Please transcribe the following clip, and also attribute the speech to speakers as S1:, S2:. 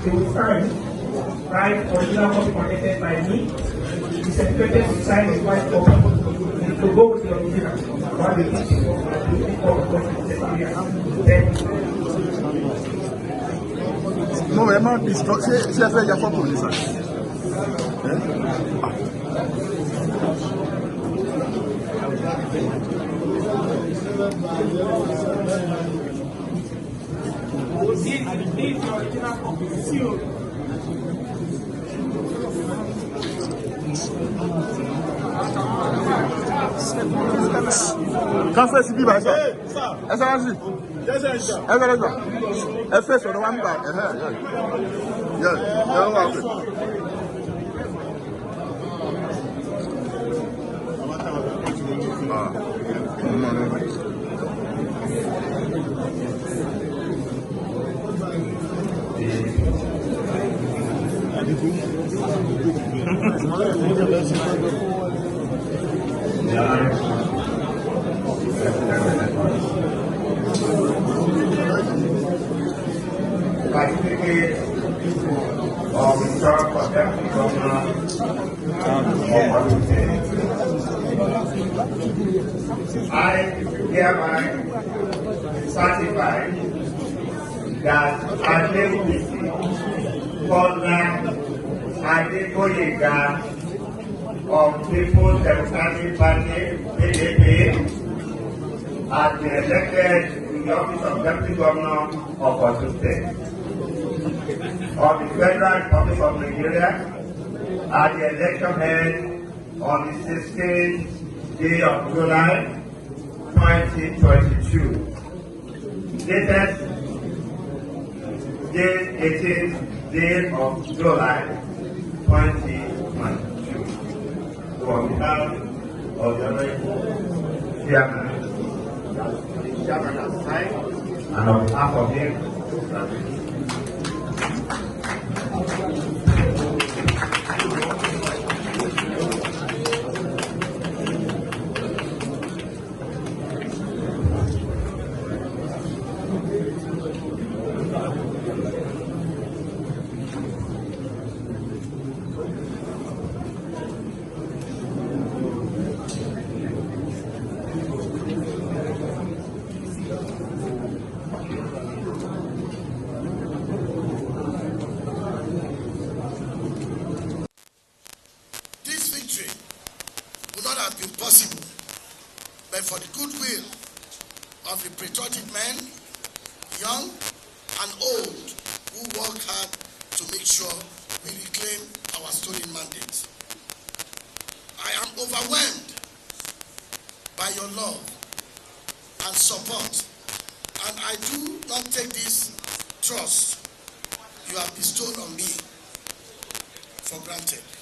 S1: They will sign, write original copy connected by me. The secretary will sign a white copy to go with the original. While the teaching of
S2: no, I'm not destroyed. Say, you're for police.
S1: Need the original copy sealed.
S2: Conference be by sir. Excellency. Excellency. FS on the one back. Yeah.
S3: Certificate of Return for Deputy Governor of Osun State. I hereby certify that Ademola Adeleke of People's Democratic Party (PDP) has been elected to the office of Deputy Governor of Osun State of the Federal Republic of Nigeria at the election held on the 16th day of July 2022. Latest date 18th day of July 2022. On behalf of the Honorable Chairman, the Chairman has signed, and on behalf of him,
S4: been possible, but for the goodwill of the patriotic men, young and old, who work hard to make sure we reclaim our stolen mandate. I am overwhelmed by your love and support, and I do not take this trust you have bestowed on me for granted.